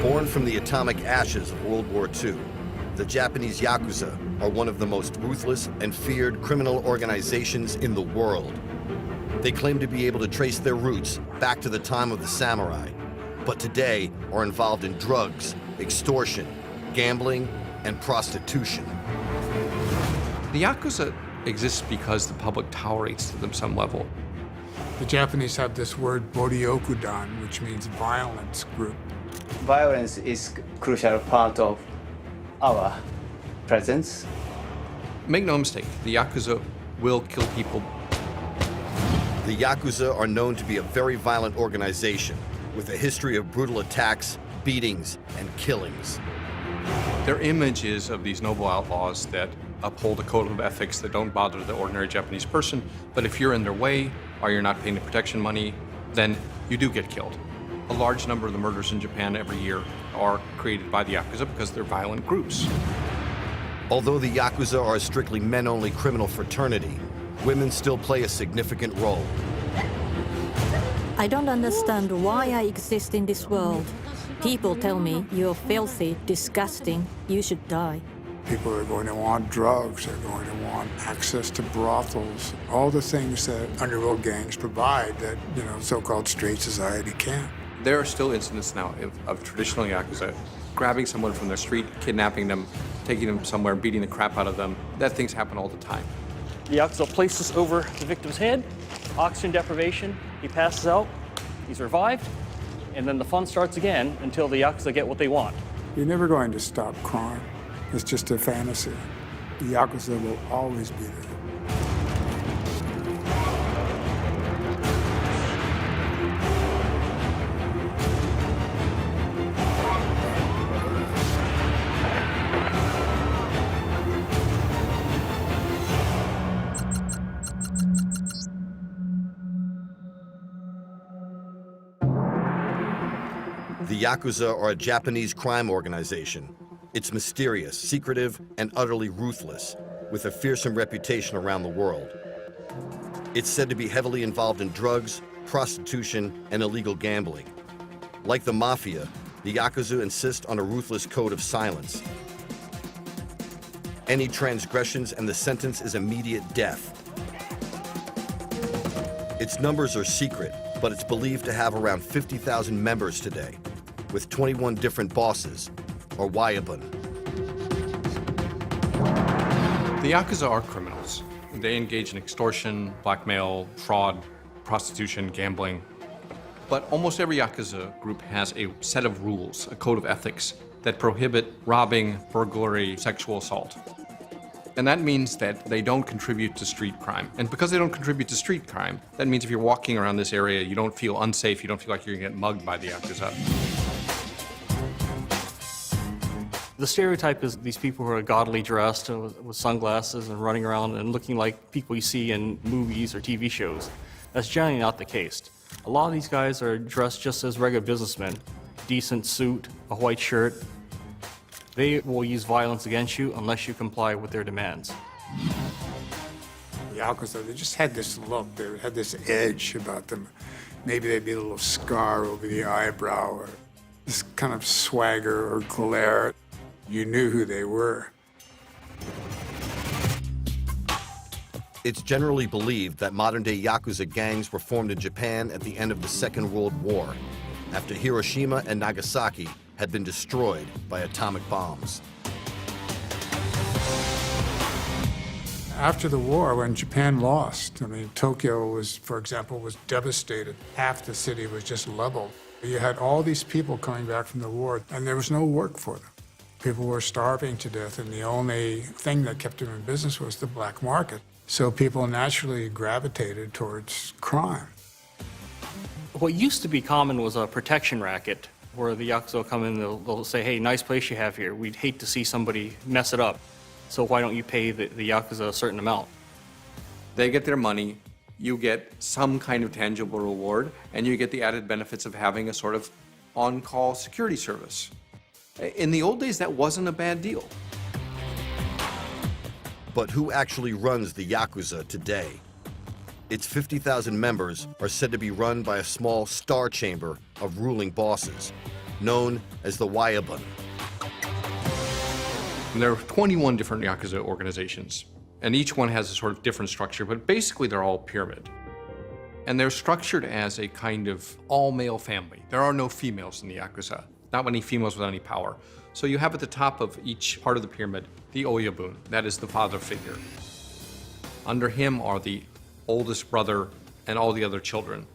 Born from the atomic ashes of World War II, the Japanese Yakuza are one of the most ruthless and feared criminal organizations in the world. They claim to be able to trace their roots back to the time of the samurai, but today are involved in drugs, extortion, gambling, and prostitution. The Yakuza exists because the public tolerates them some level. The Japanese have this word boryokudan, which means violence group. Violence is a crucial part of our presence. Make no mistake, the Yakuza will kill people. The Yakuza are known to be a very violent organization with a history of brutal attacks, beatings, and killings. Their image is of these noble outlaws that uphold a code of ethics that don't bother the ordinary Japanese person, but if you're in their way or you're not paying the protection money, then you do get killed. A large number of the murders in Japan every year are created by the Yakuza because they're violent groups. Although the Yakuza are a strictly men-only criminal fraternity, women still play a significant role. I don't understand why I exist in this world. People tell me you're filthy, disgusting, you should die. People are going to want drugs, they're going to want access to brothels, all the things that underworld gangs provide that, so-called straight society can't. There are still incidents now of traditional Yakuza grabbing someone from the street, kidnapping them, taking them somewhere, beating the crap out of them. That things happen all the time. The Yakuza places over the victim's head, oxygen deprivation, he passes out, he's revived, and then the fun starts again until the Yakuza get what they want. You're never going to stop crime. It's just a fantasy. The Yakuza will always be there. The Yakuza are a Japanese crime organization. It's mysterious, secretive, and utterly ruthless, with a fearsome reputation around the world. It's said to be heavily involved in drugs, prostitution, and illegal gambling. Like the mafia, the Yakuza insist on a ruthless code of silence. Any transgressions and the sentence is immediate death. Its numbers are secret, but it's believed to have around 50,000 members today, with 21 different bosses, or Wayabun. The Yakuza are criminals. They engage in extortion, blackmail, fraud, prostitution, gambling. But almost every Yakuza group has a set of rules, a code of ethics, that prohibit robbing, burglary, sexual assault. And that means that they don't contribute to street crime. And because they don't contribute to street crime, that means if you're walking around this area, you don't feel unsafe, you don't feel like you're gonna get mugged by the Yakuza. The stereotype is these people who are gaudily dressed with sunglasses and running around and looking like people you see in movies or TV shows. That's generally not the case. A lot of these guys are dressed just as regular businessmen. Decent suit, a white shirt. They will use violence against you unless you comply with their demands. The Yakuza, they just had this look, they had this edge about them. Maybe they'd be a little scar over the eyebrow or this kind of swagger or glare. You knew who they were. It's generally believed that modern-day Yakuza gangs were formed in Japan at the end of the Second World War, after Hiroshima and Nagasaki had been destroyed by atomic bombs. After the war, when Japan lost, Tokyo was, for example, was devastated. Half the city was just leveled. You had all these people coming back from the war, and there was no work for them. People were starving to death, and the only thing that kept them in business was the black market. So people naturally gravitated towards crime. What used to be common was a protection racket, where the Yakuza will come in, they'll say, hey, nice place you have here. We'd hate to see somebody mess it up. So why don't you pay the Yakuza a certain amount? They get their money, you get some kind of tangible reward, and you get the added benefits of having a sort of on-call security service. In the old days, that wasn't a bad deal. But who actually runs the Yakuza today? Its 50,000 members are said to be run by a small star chamber of ruling bosses, known as the Yabun. And there are 21 different Yakuza organizations, and each one has a sort of different structure, but basically they're all pyramid. And they're structured as a kind of all-male family. There are no females in the Yakuza, not many females with any power. So you have at the top of each part of the pyramid the Oyabun, that is the father figure. Under him are the oldest brother and all the other children.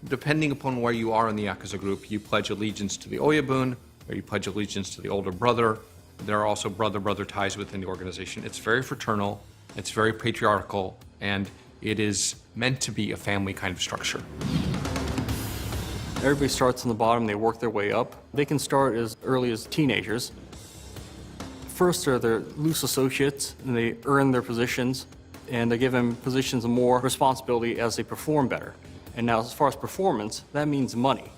Depending upon where you are in the Yakuza group, you pledge allegiance to the Oyabun, or you pledge allegiance to the older brother. There are also brother-brother ties within the organization. It's very fraternal, it's very patriarchal, and it is meant to be a family kind of structure. Everybody starts on the bottom, they work their way up. They can start as early as teenagers. First, they're loose associates, and they earn their positions, and they give them positions of more responsibility as they perform better. And now, as far as performance, that means money.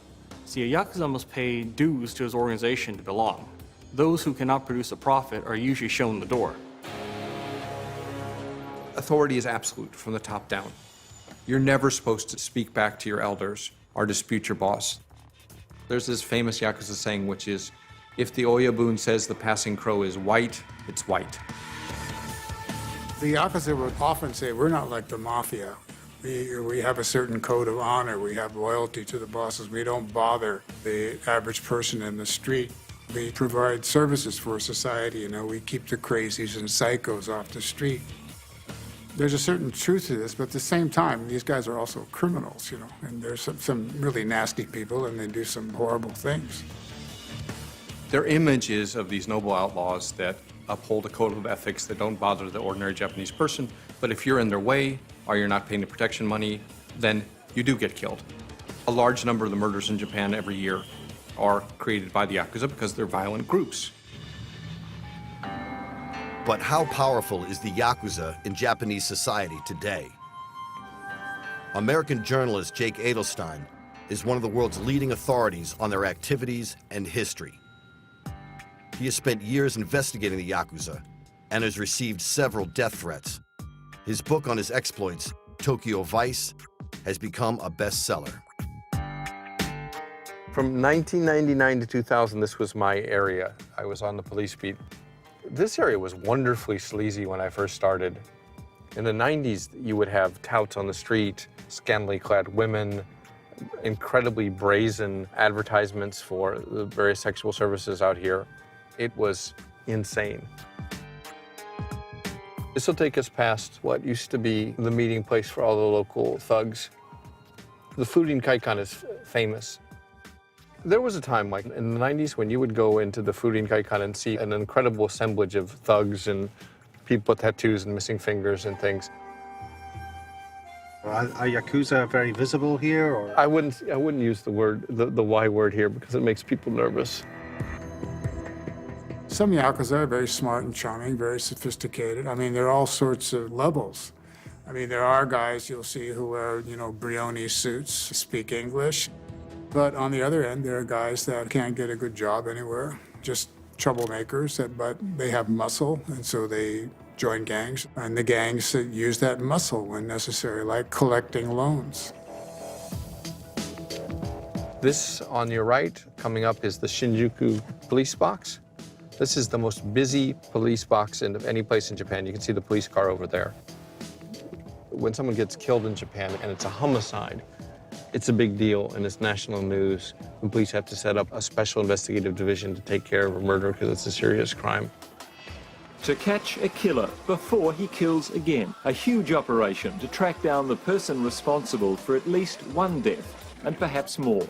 See, a Yakuza must pay dues to his organization to belong. Those who cannot produce a profit are usually shown the door. Authority is absolute from the top down. You're never supposed to speak back to your elders or dispute your boss. There's this famous Yakuza saying, which is, if the Oyabun says the passing crow is white, it's white. The Yakuza would often say, we're not like the mafia. We have a certain code of honor. We have loyalty to the bosses. We don't bother the average person in the street. We provide services for society. You know, we keep the crazies and psychos off the street. There's a certain truth to this, but at the same time, these guys are also criminals, you know, and there's some really nasty people, and they do some horrible things. Their image is of these noble outlaws that uphold a code of ethics that don't bother the ordinary Japanese person, but if you're in their way or you're not paying the protection money, then you do get killed. A large number of the murders in Japan every year are created by the Yakuza because they're violent groups. But how powerful is the Yakuza in Japanese society today? American journalist Jake Adelstein is one of the world's leading authorities on their activities and history. He has spent years investigating the Yakuza and has received several death threats. His book on his exploits, Tokyo Vice, has become a bestseller. From 1999 to 2000, this was my area. I was on the police beat. This area was wonderfully sleazy when I first started. In the 90s, you would have touts on the street, scantily clad women, incredibly brazen advertisements for the various sexual services out here. It was insane. This will take us past what used to be the meeting place for all the local thugs. The Furin Kaikan is famous. There was a time, like in the 90s, when you would go into the Furin Kaikan and see an incredible assemblage of thugs and people with tattoos and missing fingers and things. Are Yakuza very visible here? Or? I wouldn't use the word, the Y word here, because it makes people nervous. Some Yakuza are very smart and charming, very sophisticated. I mean, there are all sorts of levels. I mean, there are guys you'll see who wear, you know, Brioni suits, speak English. But on the other end, there are guys that can't get a good job anywhere, just troublemakers, but they have muscle, and so they join gangs. And the gangs use that muscle when necessary, like collecting loans. This on your right, coming up, is the Shinjuku police box. This is the most busy police box in any place in Japan. You can see the police car over there. When someone gets killed in Japan and it's a homicide, it's a big deal and it's national news. The police have to set up a special investigative division to take care of a murder because it's a serious crime. To catch a killer before he kills again. A huge operation to track down the person responsible for at least one death, and perhaps more.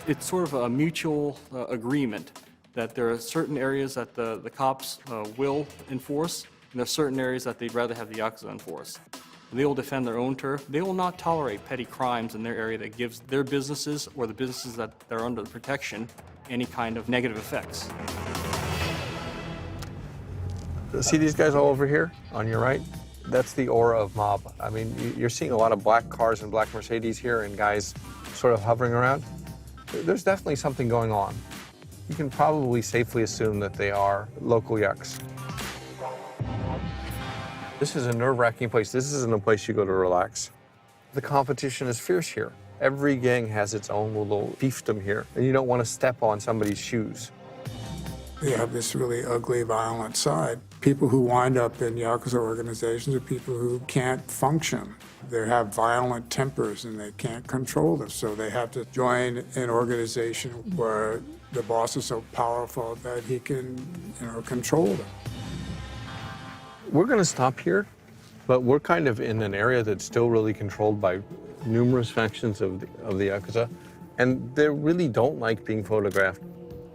It's sort of a mutual agreement that there are certain areas that the cops will enforce, and there are certain areas that they'd rather have the Yakuza enforce. They will defend their own turf. They will not tolerate petty crimes in their area that gives their businesses or the businesses that are under the protection any kind of negative effects. See these guys all over here on your right? That's the aura of mob. I mean, you're seeing a lot of black cars and black Mercedes here and guys sort of hovering around. There's definitely something going on. You can probably safely assume that they are local yucks. This is a nerve-wracking place. This isn't a place you go to relax. The competition is fierce here. Every gang has its own little fiefdom here, and you don't want to step on somebody's shoes. They have this really ugly, violent side. People who wind up in Yakuza organizations are people who can't function. They have violent tempers and they can't control them, so they have to join an organization where the boss is so powerful that he can, control them. We're going to stop here, but we're kind of in an area that's still really controlled by numerous factions of the Yakuza, and they really don't like being photographed.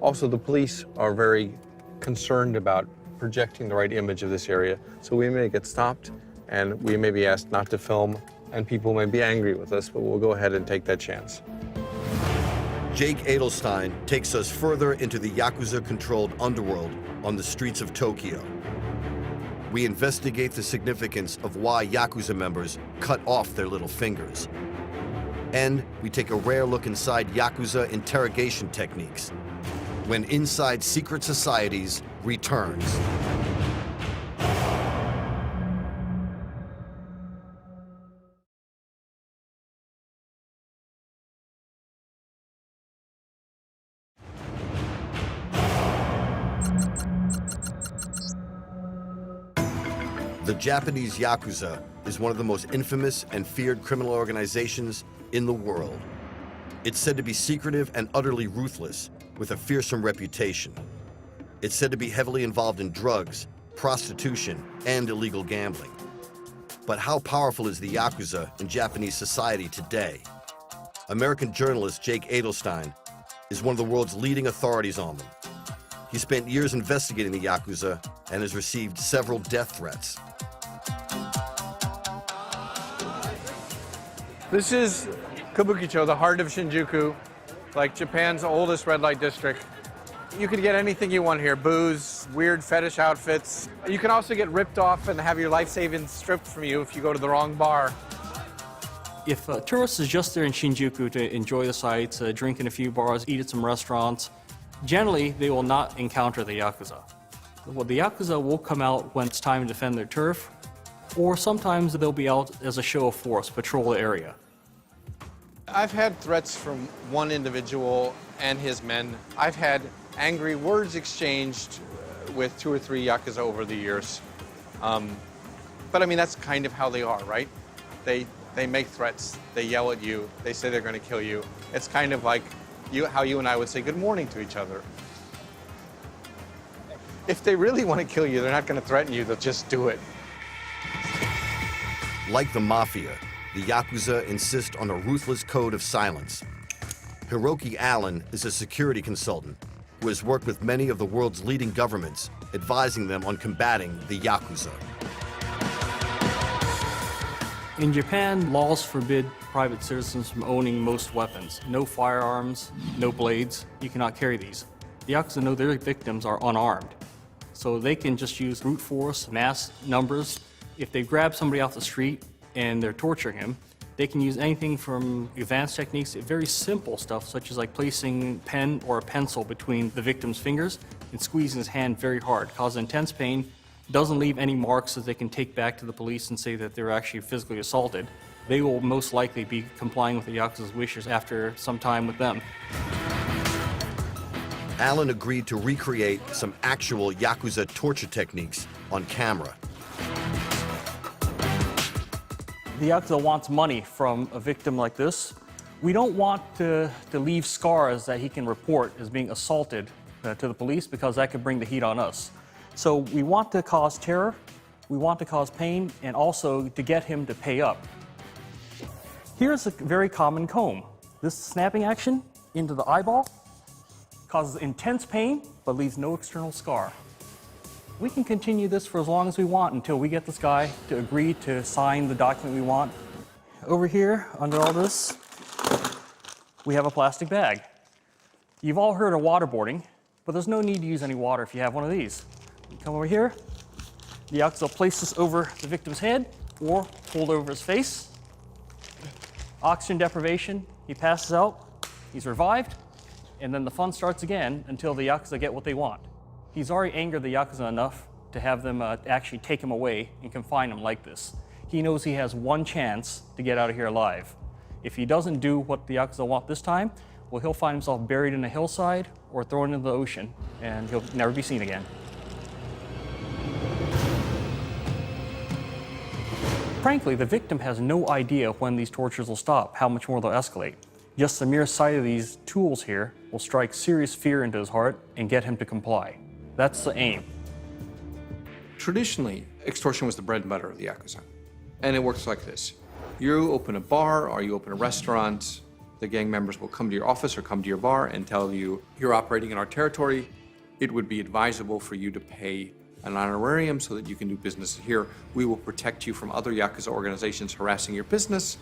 Also, the police are very concerned about projecting the right image of this area, so we may get stopped and we may be asked not to film, and people may be angry with us, but we'll go ahead and take that chance. Jake Edelstein takes us further into the Yakuza-controlled underworld on the streets of Tokyo. We investigate the significance of why Yakuza members cut off their little fingers. And we take a rare look inside Yakuza interrogation techniques when Inside Secret Societies returns. The Japanese Yakuza is one of the most infamous and feared criminal organizations in the world. It's said to be secretive and utterly ruthless, with a fearsome reputation. It's said to be heavily involved in drugs, prostitution, and illegal gambling. But how powerful is the Yakuza in Japanese society today? American journalist Jake Edelstein is one of the world's leading authorities on them. He spent years investigating the Yakuza and has received several death threats. This is Kabukicho, the heart of Shinjuku, like Japan's oldest red light district. You can get anything you want here, booze, weird fetish outfits. You can also get ripped off and have your life savings stripped from you if you go to the wrong bar. If a tourist is just there in Shinjuku to enjoy the sights, drink in a few bars, eat at some restaurants, generally they will not encounter the Yakuza. Well, the Yakuza will come out when it's time to defend their turf, or sometimes they'll be out as a show of force, patrol the area. I've had threats from one individual and his men. I've had angry words exchanged with 2 or 3 Yakuza over the years. But I mean, that's kind of how they are, right? They make threats, they yell at you, they say they're going to kill you. It's kind of like how you and I would say good morning to each other. If they really want to kill you, they're not going to threaten you, they'll just do it. Like the mafia, the Yakuza insist on a ruthless code of silence. Hiroki Allen is a security consultant who has worked with many of the world's leading governments, advising them on combating the Yakuza. In Japan, laws forbid private citizens from owning most weapons. No firearms, no blades, you cannot carry these. The Yakuza know their victims are unarmed, so they can just use brute force, mass numbers. If they grab somebody off the street and they're torturing him, they can use anything from advanced techniques to very simple stuff, such as like placing a pen or a pencil between the victim's fingers and squeezing his hand very hard, causes intense pain, doesn't leave any marks that they can take back to the police and say that they're actually physically assaulted. They will most likely be complying with the Yakuza's wishes after some time with them. Allen agreed to recreate some actual Yakuza torture techniques on camera. The Yakuza wants money from a victim like this. We don't want to leave scars that he can report as being assaulted to the police, because that could bring the heat on us. So we want to cause terror, we want to cause pain, and also to get him to pay up. Here's a very common comb. This snapping action into the eyeball causes intense pain, but leaves no external scar. We can continue this for as long as we want until we get this guy to agree to sign the document we want. Over here, under all this, we have a plastic bag. You've all heard of waterboarding, but there's no need to use any water if you have one of these. You come over here, the Yakuza will place this over the victim's head or hold over his face. Oxygen deprivation, he passes out, he's revived, and then the fun starts again until the Yakuza get what they want. He's already angered the Yakuza enough to have them actually take him away and confine him like this. He knows he has one chance to get out of here alive. If he doesn't do what the Yakuza want this time, well, he'll find himself buried in a hillside or thrown into the ocean, and he'll never be seen again. Frankly, the victim has no idea when these tortures will stop, how much more they'll escalate. Just the mere sight of these tools here will strike serious fear into his heart and get him to comply. That's the aim. Traditionally, extortion was the bread and butter of the Yakuza. And it works like this. You open a bar or you open a restaurant, the gang members will come to your office or come to your bar and tell you, you're operating in our territory. It would be advisable for you to pay an honorarium so that you can do business here. We will protect you from other Yakuza organizations harassing your business.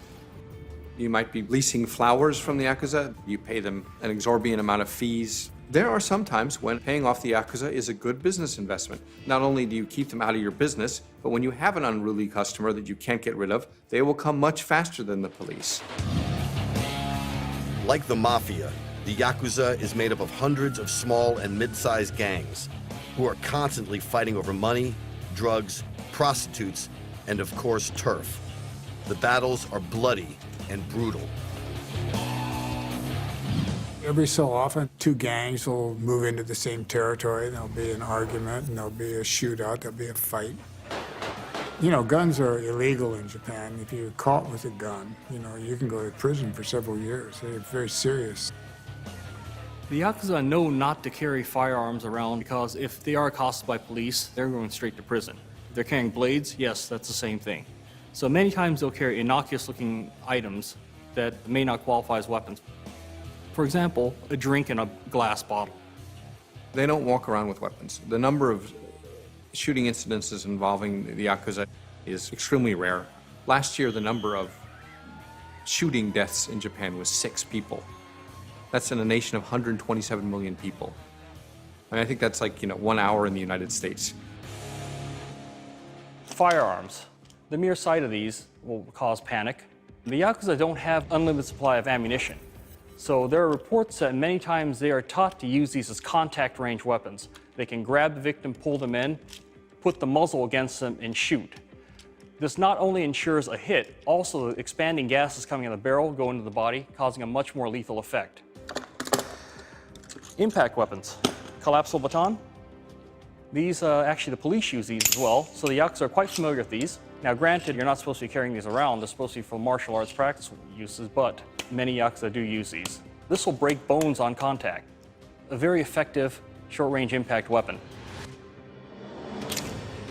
You might be leasing flowers from the Yakuza. You pay them an exorbitant amount of fees. There are some times when paying off the Yakuza is a good business investment. Not only do you keep them out of your business, but when you have an unruly customer that you can't get rid of, they will come much faster than the police. Like the mafia, the Yakuza is made up of hundreds of small and mid-sized gangs who are constantly fighting over money, drugs, prostitutes, and of course, turf. The battles are bloody and brutal. Every so often, two gangs will move into the same territory. There'll be an argument, and there'll be a shootout, there'll be a fight. You know, guns are illegal in Japan. If you're caught with a gun, you know, you can go to prison for several years. They're very serious. The Yakuza know not to carry firearms around because if they are accosted by police, they're going straight to prison. If they're carrying blades, yes, that's the same thing. So many times they'll carry innocuous-looking items that may not qualify as weapons. For example, a drink in a glass bottle. They don't walk around with weapons. The number of shooting incidences involving the Yakuza is extremely rare. Last year, the number of shooting deaths in Japan was 6 people. That's in a nation of 127 million people. I mean, I think that's like, 1 hour in the United States. Firearms. The mere sight of these will cause panic. The Yakuza don't have unlimited supply of ammunition. So there are reports that many times they are taught to use these as contact range weapons. They can grab the victim, pull them in, put the muzzle against them, and shoot. This not only ensures a hit, also the expanding gases coming out of the barrel go into the body, causing a much more lethal effect. Impact weapons. Collapsible baton. These, actually the police use these as well, so the Yakuza are quite familiar with these. Now granted, you're not supposed to be carrying these around, they're supposed to be for martial arts practice uses, but many Yakuza do use these. This will break bones on contact. A very effective short-range impact weapon.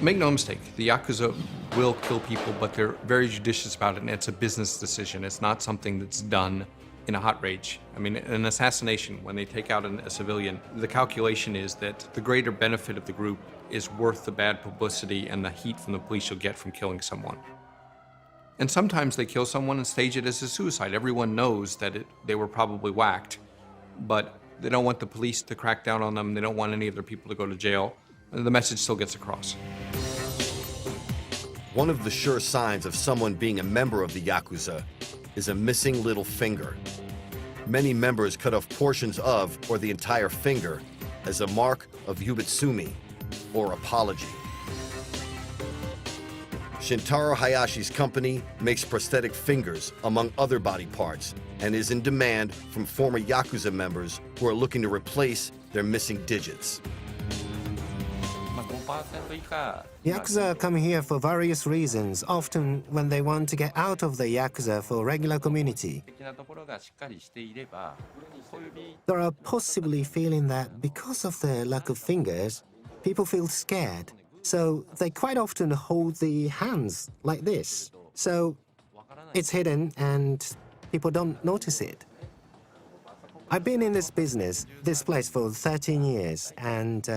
Make no mistake, the Yakuza will kill people, but they're very judicious about it, and it's a business decision. It's not something that's done in a hot rage. I mean, an assassination, when they take out a civilian, the calculation is that the greater benefit of the group is worth the bad publicity and the heat from the police you'll get from killing someone. And sometimes they kill someone and stage it as a suicide. Everyone knows that they were probably whacked, but they don't want the police to crack down on them. They don't want any other people to go to jail. And the message still gets across. One of the sure signs of someone being a member of the Yakuza is a missing little finger. Many members cut off portions of or the entire finger as a mark of yubitsumi, or apology. Shintaro Hayashi's company makes prosthetic fingers, among other body parts, and is in demand from former Yakuza members who are looking to replace their missing digits. Yakuza come here for various reasons, often when they want to get out of the Yakuza for regular community. They are possibly feeling that because of their lack of fingers, people feel scared. So they quite often hold the hands like this. So it's hidden and people don't notice it. I've been in this business, this place, for 13 years, and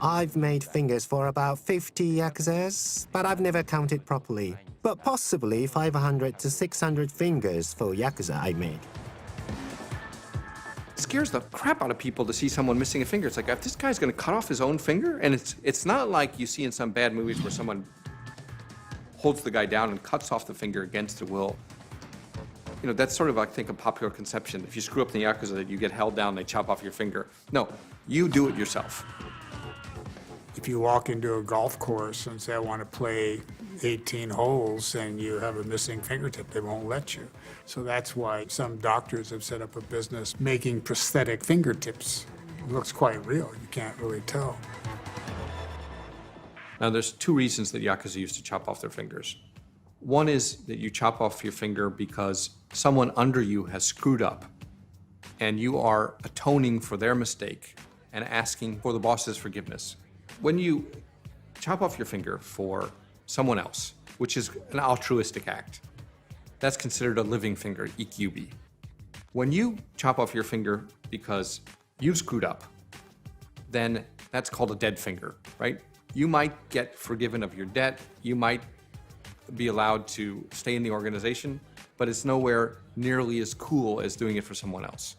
I've made fingers for about 50 Yakuzas, but I've never counted properly. But possibly 500 to 600 fingers for Yakuza I made. It scares the crap out of people to see someone missing a finger. It's like, if this guy's gonna cut off his own finger, and it's not like you see in some bad movies where someone holds the guy down and cuts off the finger against their will. That's sort of, I think, a popular conception. If you screw up in the Yakuza, that you get held down, they chop off your finger. No, you do it yourself. If you walk into a golf course and say, I want to play 18 holes and you have a missing fingertip, they won't let you. So that's why some doctors have set up a business making prosthetic fingertips. It looks quite real, you can't really tell. Now, there's two reasons that Yakuza used to chop off their fingers. One is that you chop off your finger because someone under you has screwed up, and you are atoning for their mistake and asking for the boss's forgiveness. When you chop off your finger for someone else, which is an altruistic act, that's considered a living finger, ikyubi. When you chop off your finger because you've screwed up, then that's called a dead finger, right? You might get forgiven of your debt, you might be allowed to stay in the organization, but it's nowhere nearly as cool as doing it for someone else.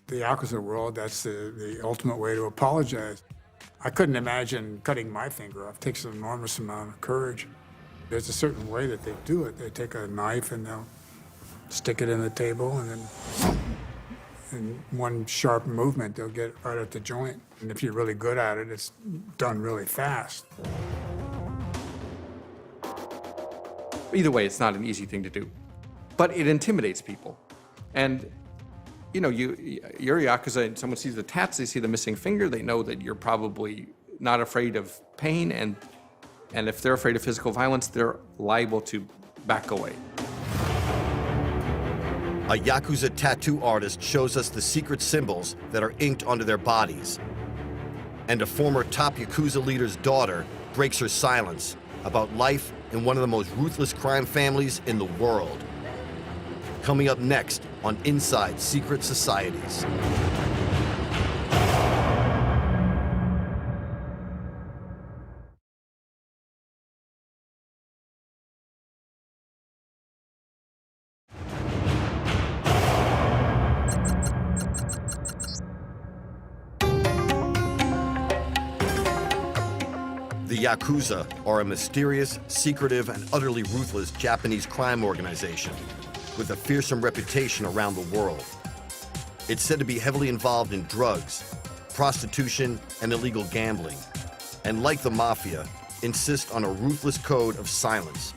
The Yakuza world, that's the ultimate way to apologize. I couldn't imagine cutting my finger off. It takes an enormous amount of courage. There's a certain way that they do it. They take a knife and they'll stick it in the table, and then in one sharp movement, they'll get right at the joint. And if you're really good at it, it's done really fast. Either way, it's not an easy thing to do, but it intimidates people. And you know, you're a Yakuza and someone sees the tats, they see the missing finger, they know that you're probably not afraid of pain, and if they're afraid of physical violence, they're liable to back away. A Yakuza tattoo artist shows us the secret symbols that are inked onto their bodies. And a former top Yakuza leader's daughter breaks her silence about life in one of the most ruthless crime families in the world. Coming up next on Inside Secret Societies. The Yakuza are a mysterious, secretive, and utterly ruthless Japanese crime organization with a fearsome reputation around the world. It's said to be heavily involved in drugs, prostitution, and illegal gambling, and like the mafia, insist on a ruthless code of silence.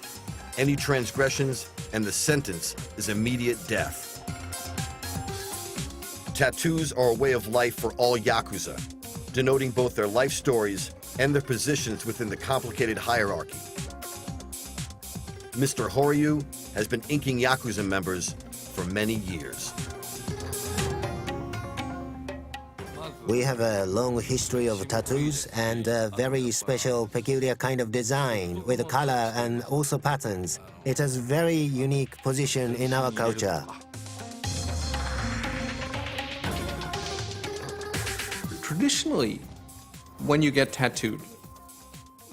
Any transgressions, and the sentence is immediate death. Tattoos are a way of life for all Yakuza, denoting both their life stories and their positions within the complicated hierarchy. Mr. Horyu has been inking Yakuza members for many years. We have a long history of tattoos and a very special, peculiar kind of design with color and also patterns. It has very unique position in our culture. Traditionally, when you get tattooed,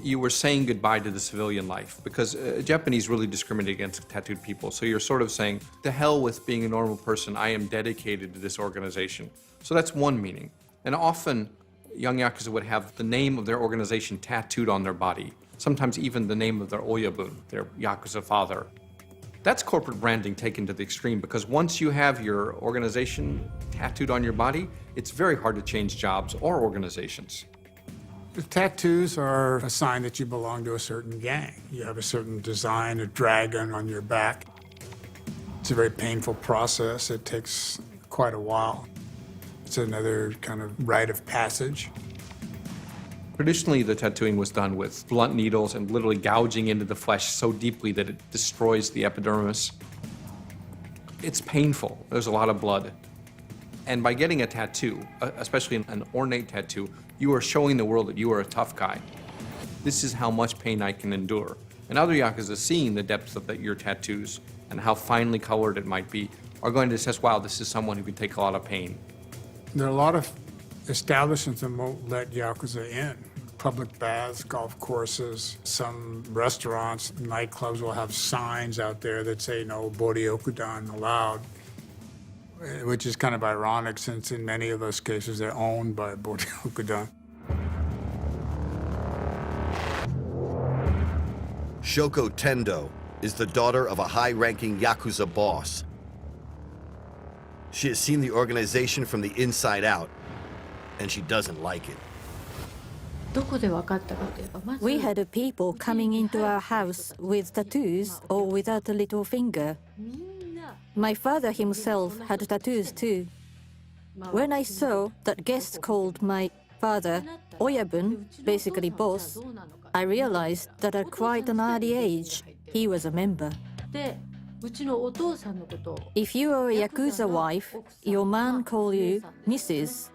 you were saying goodbye to the civilian life, because Japanese really discriminate against tattooed people. So you're sort of saying, to hell with being a normal person, I am dedicated to this organization. So that's one meaning. And often, young Yakuza would have the name of their organization tattooed on their body, sometimes even the name of their oyabun, their Yakuza father. That's corporate branding taken to the extreme, because once you have your organization tattooed on your body, it's very hard to change jobs or organizations. The tattoos are a sign that you belong to a certain gang. You have a certain design, a dragon on your back. It's a very painful process. It takes quite a while. It's another kind of rite of passage. Traditionally, the tattooing was done with blunt needles and literally gouging into the flesh so deeply that it destroys the epidermis. It's painful. There's a lot of blood. And by getting a tattoo, especially an ornate tattoo, you are showing the world that you are a tough guy. This is how much pain I can endure. And other Yakuza, seeing the depth of your tattoos and how finely colored it might be, are going to assess, wow, this is someone who can take a lot of pain. There are a lot of establishments that won't let Yakuza in. Public baths, golf courses, some restaurants, nightclubs will have signs out there that say no Boryokudan allowed, which is kind of ironic since in many of those cases they're owned by Boryokudan. Shoko Tendo is the daughter of a high-ranking Yakuza boss. She has seen the organization from the inside out, and she doesn't like it. We had people coming into our house with tattoos or without a little finger. My father himself had tattoos too. When I saw that guests called my father Oyabun, basically boss, I realized that at quite an early age, he was a member. If you are a Yakuza wife, your man calls you Mrs.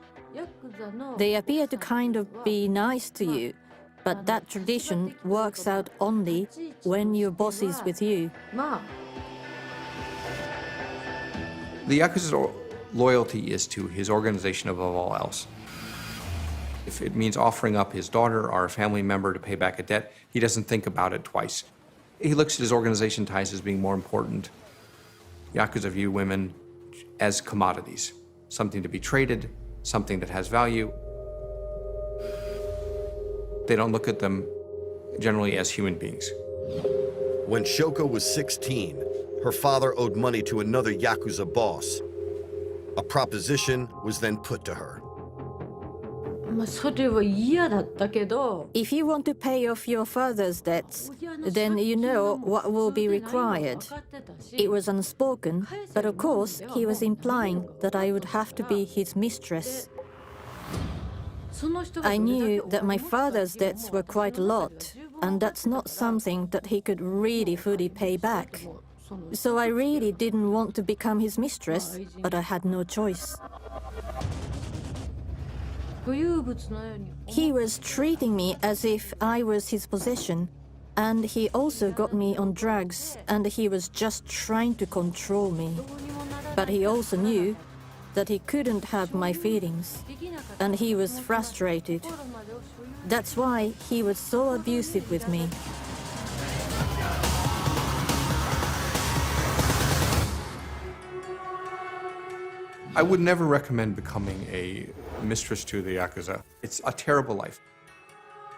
They appear to kind of be nice to you, but that tradition works out only when your boss is with you. The Yakuza's loyalty is to his organization above all else. If it means offering up his daughter or a family member to pay back a debt, he doesn't think about it twice. He looks at his organization ties as being more important. Yakuza view women as commodities, something to be traded, something that has value. They don't look at them generally as human beings. When Shoko was 16, her father owed money to another Yakuza boss. A proposition was then put to her. If you want to pay off your father's debts, then you know what will be required. It was unspoken, but of course he was implying that I would have to be his mistress. I knew that my father's debts were quite a lot, and that's not something that he could really fully pay back. So I really didn't want to become his mistress, but I had no choice. He was treating me as if I was his possession, and he also got me on drugs, and he was just trying to control me. But he also knew that he couldn't have my feelings, and he was frustrated. That's why he was so abusive with me. I would never recommend becoming a mistress to the Yakuza. It's a terrible life.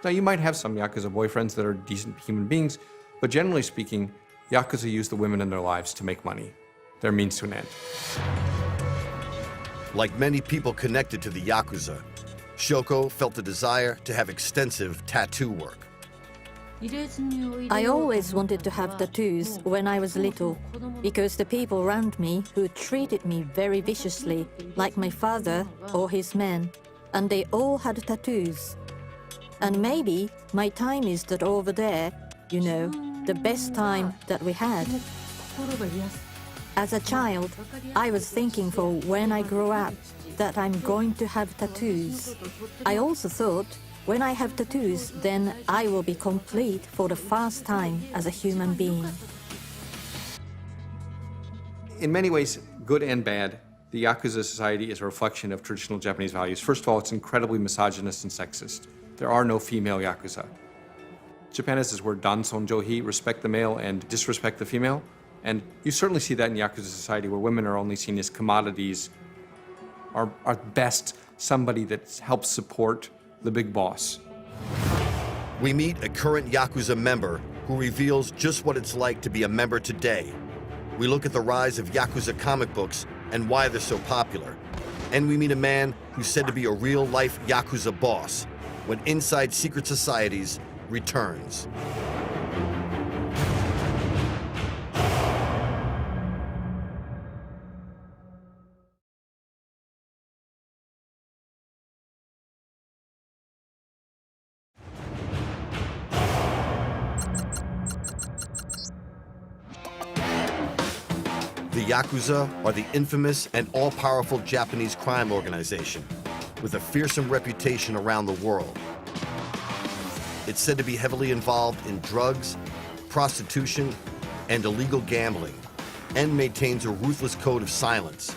Now, you might have some Yakuza boyfriends that are decent human beings, but generally speaking, Yakuza use the women in their lives to make money. They're means to an end. Like many people connected to the Yakuza, Shoko felt a desire to have extensive tattoo work. I always wanted to have tattoos when I was little, because the people around me who treated me very viciously, like my father or his men, and they all had tattoos. And maybe my time is that over there, you know, the best time that we had. As a child, I was thinking for when I grow up that I'm going to have tattoos. I also thought, when I have tattoos, then I will be complete for the first time as a human being. In many ways, good and bad, the Yakuza society is a reflection of traditional Japanese values. First of all, it's incredibly misogynist and sexist. There are no female Yakuza. Japan has this word dansonjohi, respect the male and disrespect the female. And you certainly see that in Yakuza society where women are only seen as commodities, are at best somebody that helps support the big boss. We meet a current Yakuza member who reveals just what it's like to be a member today. We look at the rise of Yakuza comic books and why they're so popular. And we meet a man who's said to be a real-life Yakuza boss when Inside Secret Societies returns. The Yakuza are the infamous and all-powerful Japanese crime organization with a fearsome reputation around the world. It's said to be heavily involved in drugs, prostitution, and illegal gambling, and maintains a ruthless code of silence.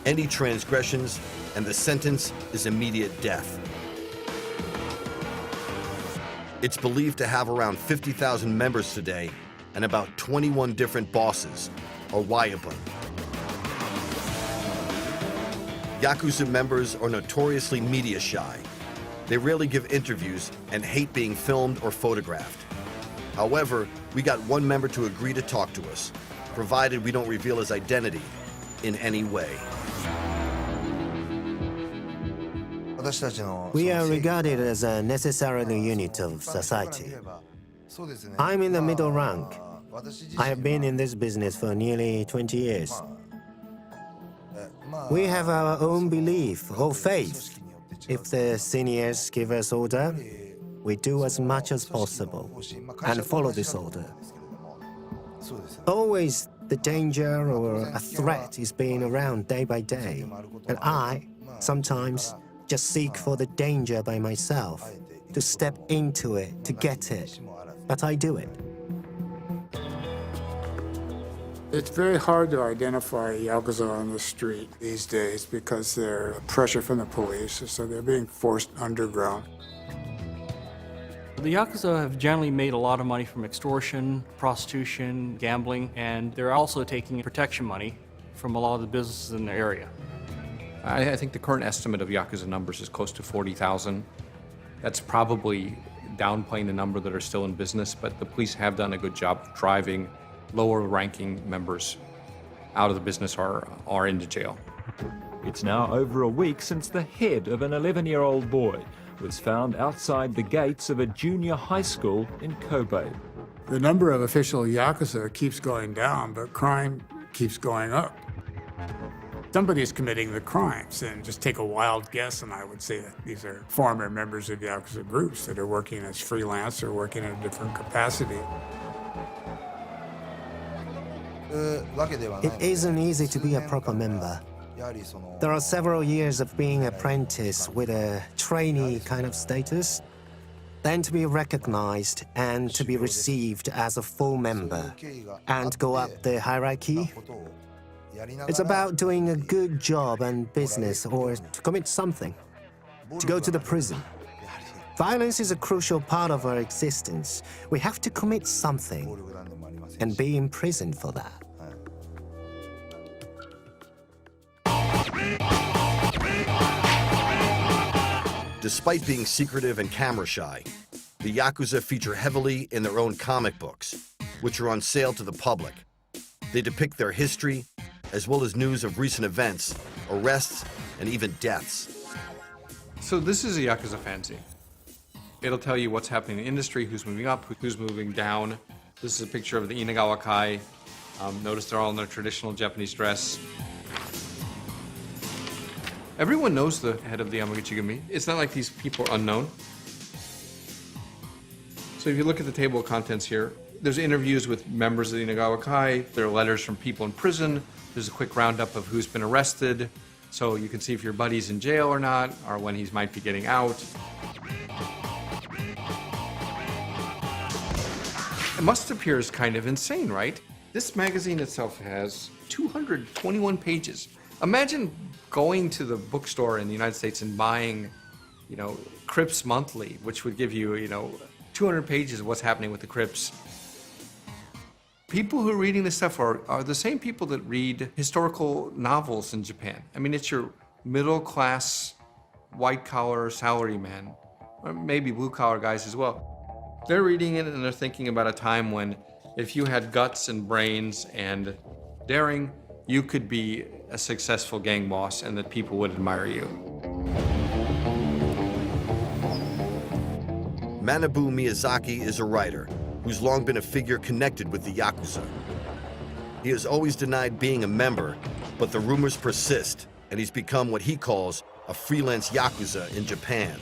Any transgressions, and the sentence is immediate death. It's believed to have around 50,000 members today and about 21 different bosses, or Oyabun. Yakuza members are notoriously media shy. They rarely give interviews and hate being filmed or photographed. However, we got one member to agree to talk to us, provided we don't reveal his identity in any way. We are regarded as a necessary unit of society. I'm in the middle rank. I have been in this business for nearly 20 years. We have our own belief or faith. If the seniors give us order, we do as much as possible and follow this order. Always the danger or a threat is being around day by day, and I sometimes just seek for the danger by myself, to step into it, to get it, but I do it. It's very hard to identify Yakuza on the street these days because there's pressure from the police, so they're being forced underground. The Yakuza have generally made a lot of money from extortion, prostitution, gambling, and they're also taking protection money from a lot of the businesses in the area. I think the current estimate of Yakuza numbers is close to 40,000. That's probably downplaying the number that are still in business, but the police have done a good job of driving lower-ranking members out of the business or into jail. It's now over a week since the head of an 11-year-old boy was found outside the gates of a junior high school in Kobe. The number of official Yakuza keeps going down, but crime keeps going up. Somebody's committing the crimes, and just take a wild guess, and I would say that these are former members of Yakuza groups that are working as freelance or working in a different capacity. It isn't easy to be a proper member. There are several years of being an apprentice with a trainee kind of status, then to be recognized and to be received as a full member and go up the hierarchy. It's about doing a good job and business or to commit something, to go to the prison. Violence is a crucial part of our existence. We have to commit something and be imprisoned for that. Despite being secretive and camera shy, the Yakuza feature heavily in their own comic books, which are on sale to the public. They depict their history, as well as news of recent events, arrests, and even deaths. So this is a Yakuza fanzine. It'll tell you what's happening in the industry, who's moving up, who's moving down. This is a picture of the Inagawa Kai. Notice they're all in their traditional Japanese dress. Everyone knows the head of the Yamaguchi-gumi. It's not like these people are unknown. So if you look at the table of contents here, there's interviews with members of the Inagawa Kai. There are letters from people in prison. There's a quick roundup of who's been arrested. So you can see if your buddy's in jail or not, or when he might be getting out. It must appear as kind of insane, right? This magazine itself has 221 pages. Imagine going to the bookstore in the United States and buying, Crips Monthly, which would give you, 200 pages of what's happening with the Crips. People who are reading this stuff are the same people that read historical novels in Japan. I mean, it's your middle-class, white-collar salaryman, or maybe blue-collar guys as well. They're reading it and they're thinking about a time when if you had guts and brains and daring, you could be a successful gang boss and that people would admire you. Manabu Miyazaki is a writer who's long been a figure connected with the Yakuza. He has always denied being a member, but the rumors persist, and he's become what he calls a freelance Yakuza in Japan.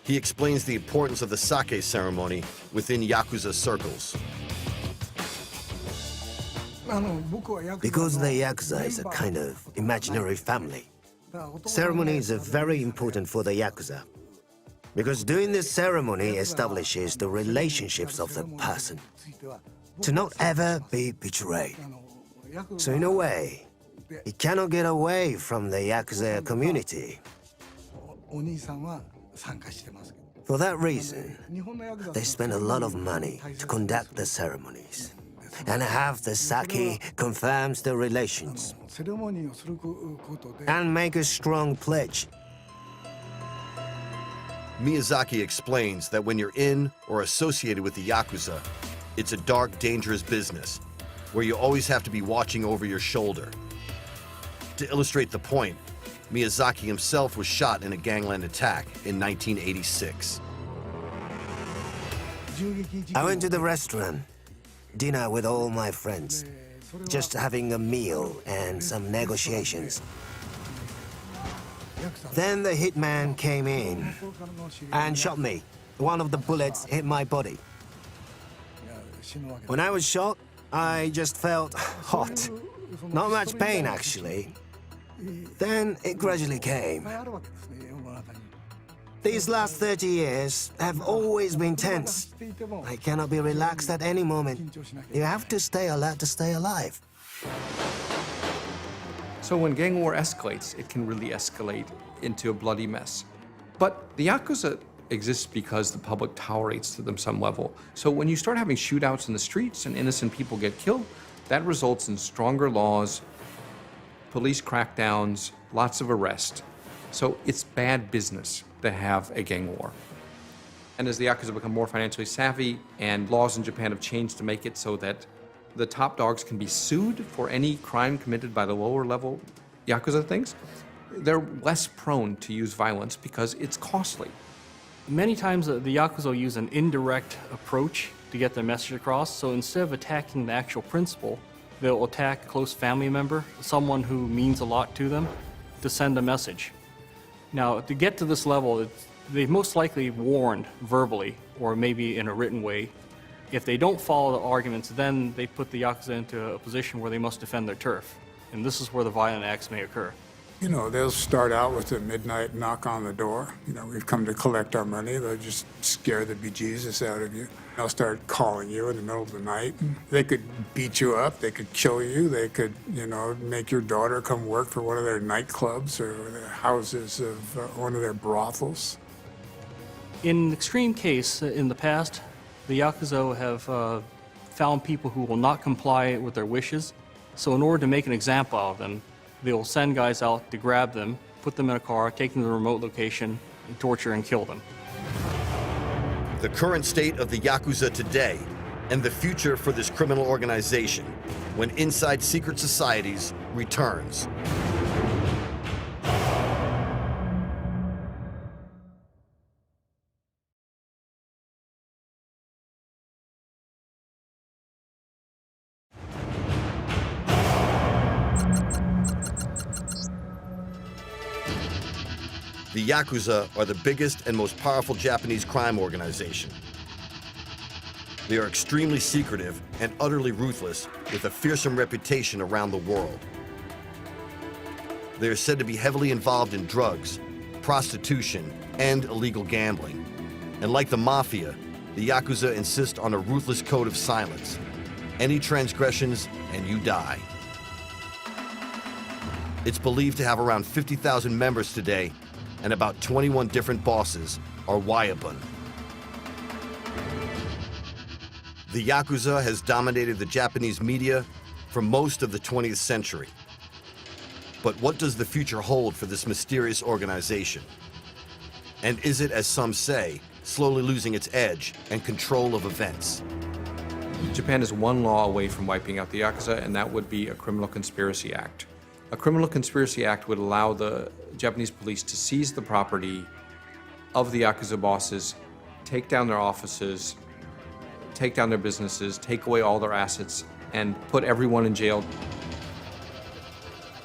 He explains the importance of the sake ceremony within Yakuza circles. Because the Yakuza is a kind of imaginary family, ceremonies are very important for the Yakuza. Because doing this ceremony establishes the relationships of the person, to not ever be betrayed. So in a way, he cannot get away from the Yakuza community. For that reason, they spend a lot of money to conduct the ceremonies. And half the sake confirms the relations and make a strong pledge. Miyazaki explains that when you're in or associated with the Yakuza, it's a dark, dangerous business where you always have to be watching over your shoulder. To illustrate the point, Miyazaki himself was shot in a gangland attack in 1986. I went to the restaurant, dinner with all my friends, just having a meal and some negotiations. Then the hitman came in and shot me. One of the bullets hit my body. When I was shot, I just felt hot. Not much pain, actually. Then it gradually came. These last 30 years have always been tense. I cannot be relaxed at any moment. You have to stay alert to stay alive. So when gang war escalates, it can really escalate into a bloody mess. But the Yakuza exists because the public tolerates to them some level. So when you start having shootouts in the streets and innocent people get killed, that results in stronger laws, police crackdowns, lots of arrests. So it's bad business to have a gang war. And as the Yakuza become more financially savvy and laws in Japan have changed to make it so that the top dogs can be sued for any crime committed by the lower level Yakuza things, they're less prone to use violence because it's costly. Many times the Yakuza will use an indirect approach to get their message across. So instead of attacking the actual principal, they'll attack a close family member, someone who means a lot to them, to send a message. Now, to get to this level, they've most likely warned verbally or maybe in a written way. If they don't follow the arguments, then they put the Yakuza into a position where they must defend their turf. And this is where the violent acts may occur. You know, they'll start out with a midnight knock on the door. You know, we've come to collect our money. They'll just scare the bejesus out of you. They'll start calling you in the middle of the night. They could beat you up. They could kill you. They could, you know, make your daughter come work for one of their nightclubs or the houses of one of their brothels. In an extreme case, in the past, the Yakuza have found people who will not comply with their wishes. So in order to make an example of them, they'll send guys out to grab them, put them in a car, take them to a remote location, and torture and kill them. The current state of the Yakuza today and the future for this criminal organization when Inside Secret Societies returns. The Yakuza are the biggest and most powerful Japanese crime organization. They are extremely secretive and utterly ruthless with a fearsome reputation around the world. They are said to be heavily involved in drugs, prostitution, and illegal gambling. And like the mafia, the Yakuza insist on a ruthless code of silence. Any transgressions and you die. It's believed to have around 50,000 members today, and about 21 different bosses are Wayabun. The Yakuza has dominated the Japanese media for most of the 20th century. But what does the future hold for this mysterious organization? And is it, as some say, slowly losing its edge and control of events? Japan is one law away from wiping out the Yakuza, and that would be a Criminal Conspiracy Act. A Criminal Conspiracy Act would allow the Japanese police to seize the property of the Yakuza bosses, take down their offices, take down their businesses, take away all their assets, and put everyone in jail.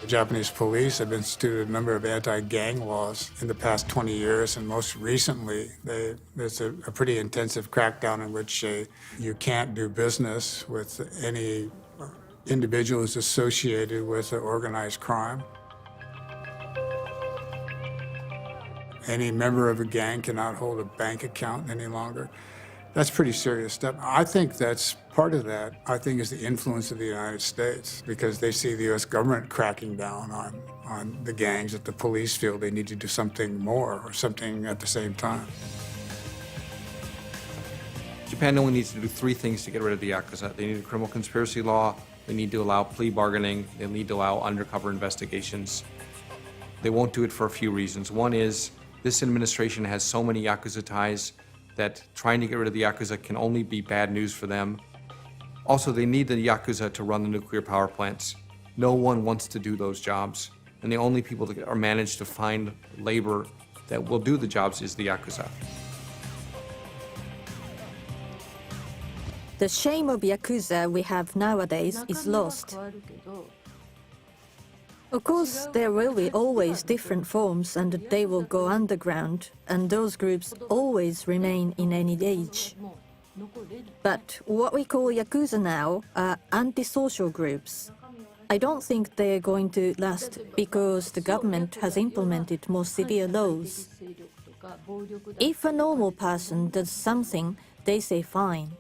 The Japanese police have instituted a number of anti-gang laws in the past 20 years, and most recently, there's a pretty intensive crackdown in which you can't do business with any individual who's associated with organized crime. Any member of a gang cannot hold a bank account any longer. That's pretty serious stuff. I think that's part of that, I think, is the influence of the United States, because they see the U.S. government cracking down on the gangs, that the police feel they need to do something more or something at the same time. Japan only needs to do three things to get rid of the Yakuza. They need a criminal conspiracy law, they need to allow plea bargaining, they need to allow undercover investigations. They won't do it for a few reasons. One is, this administration has so many Yakuza ties that trying to get rid of the Yakuza can only be bad news for them. Also, they need the Yakuza to run the nuclear power plants. No one wants to do those jobs. And the only people that are managed to find labor that will do the jobs is the Yakuza. The shame of Yakuza we have nowadays is lost. Of course, there will be always different forms and they will go underground, and those groups always remain in any age. But what we call Yakuza now are antisocial groups. I don't think they're going to last because the government has implemented more severe laws. If a normal person does something, they say fine.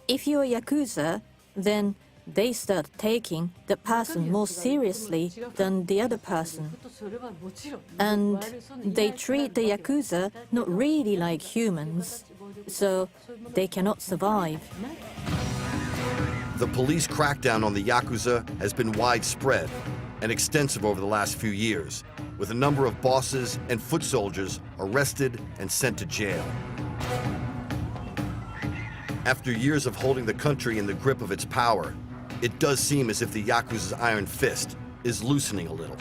If you're a Yakuza, then they start taking the person more seriously than the other person. And they treat the Yakuza not really like humans, so they cannot survive. The police crackdown on the Yakuza has been widespread and extensive over the last few years, with a number of bosses and foot soldiers arrested and sent to jail. After years of holding the country in the grip of its power, it does seem as if the Yakuza's iron fist is loosening a little.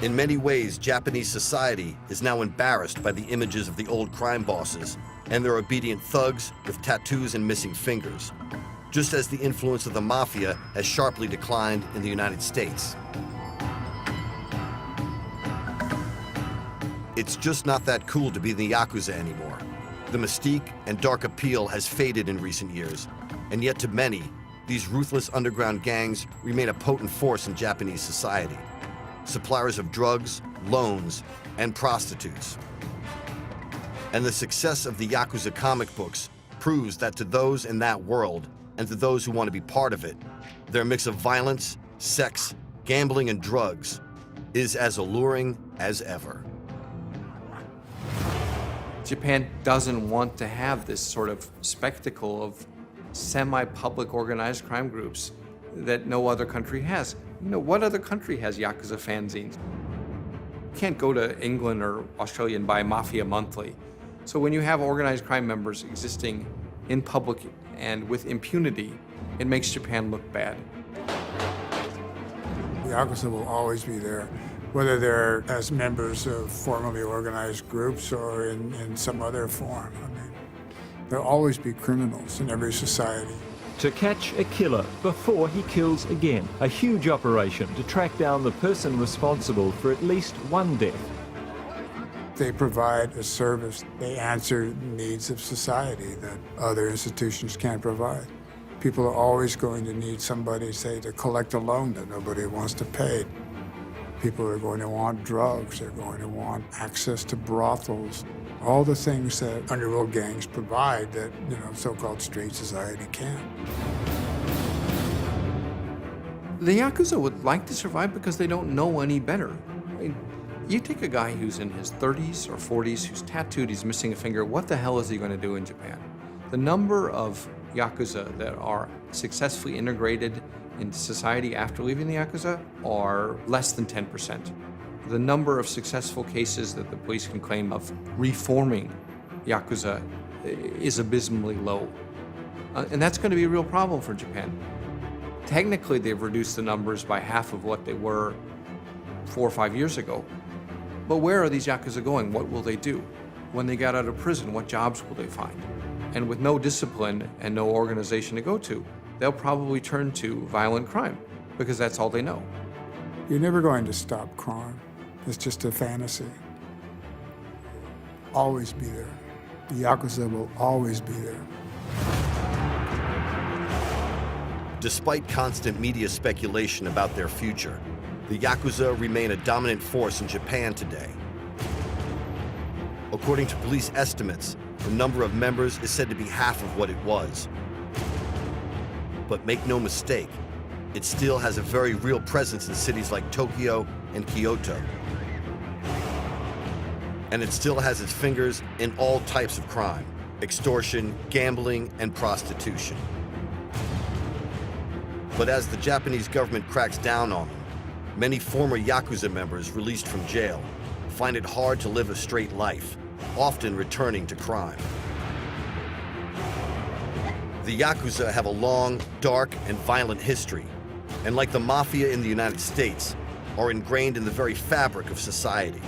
In many ways, Japanese society is now embarrassed by the images of the old crime bosses and their obedient thugs with tattoos and missing fingers, just as the influence of the mafia has sharply declined in the United States. It's just not that cool to be in the Yakuza anymore. The mystique and dark appeal has faded in recent years, and yet to many, these ruthless underground gangs remain a potent force in Japanese society. Suppliers of drugs, loans, and prostitutes. And the success of the Yakuza comic books proves that to those in that world, and to those who want to be part of it, their mix of violence, sex, gambling, and drugs is as alluring as ever. Japan doesn't want to have this sort of spectacle of semi-public organized crime groups that no other country has. You know, what other country has Yakuza fanzines? You can't go to England or Australia and buy Mafia Monthly. So when you have organized crime members existing in public and with impunity, it makes Japan look bad. The Yakuza will always be there, whether they're as members of formally organized groups or in some other form. I mean, there'll always be criminals in every society. To catch a killer before he kills again. A huge operation to track down the person responsible for at least one death. They provide a service. They answer needs of society that other institutions can't provide. People are always going to need somebody, say, to collect a loan that nobody wants to pay. People are going to want drugs. They're going to want access to brothels. All the things that underworld gangs provide that, you know, so-called straight society can't. The Yakuza would like to survive because they don't know any better. I mean, you take a guy who's in his 30s or 40s, who's tattooed, he's missing a finger, what the hell is he going to do in Japan? The number of Yakuza that are successfully integrated into society after leaving the Yakuza are less than 10%. The number of successful cases that the police can claim of reforming Yakuza is abysmally low. And that's going to be a real problem for Japan. Technically, they've reduced the numbers by half of what they were 4 or 5 years ago. But where are these Yakuza going? What will they do? When they get out of prison, what jobs will they find? And with no discipline and no organization to go to, they'll probably turn to violent crime because that's all they know. You're never going to stop crime. It's just a fantasy. Always be there. The Yakuza will always be there. Despite constant media speculation about their future, the Yakuza remain a dominant force in Japan today. According to police estimates, the number of members is said to be half of what it was. But make no mistake, it still has a very real presence in cities like Tokyo and Kyoto. And it still has its fingers in all types of crime: extortion, gambling, and prostitution. But as the Japanese government cracks down on them, many former Yakuza members released from jail find it hard to live a straight life, often returning to crime. The Yakuza have a long, dark, and violent history, and like the mafia in the United States, are ingrained in the very fabric of society.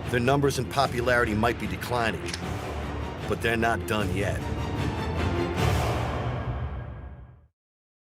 Their numbers and popularity might be declining, but they're not done yet.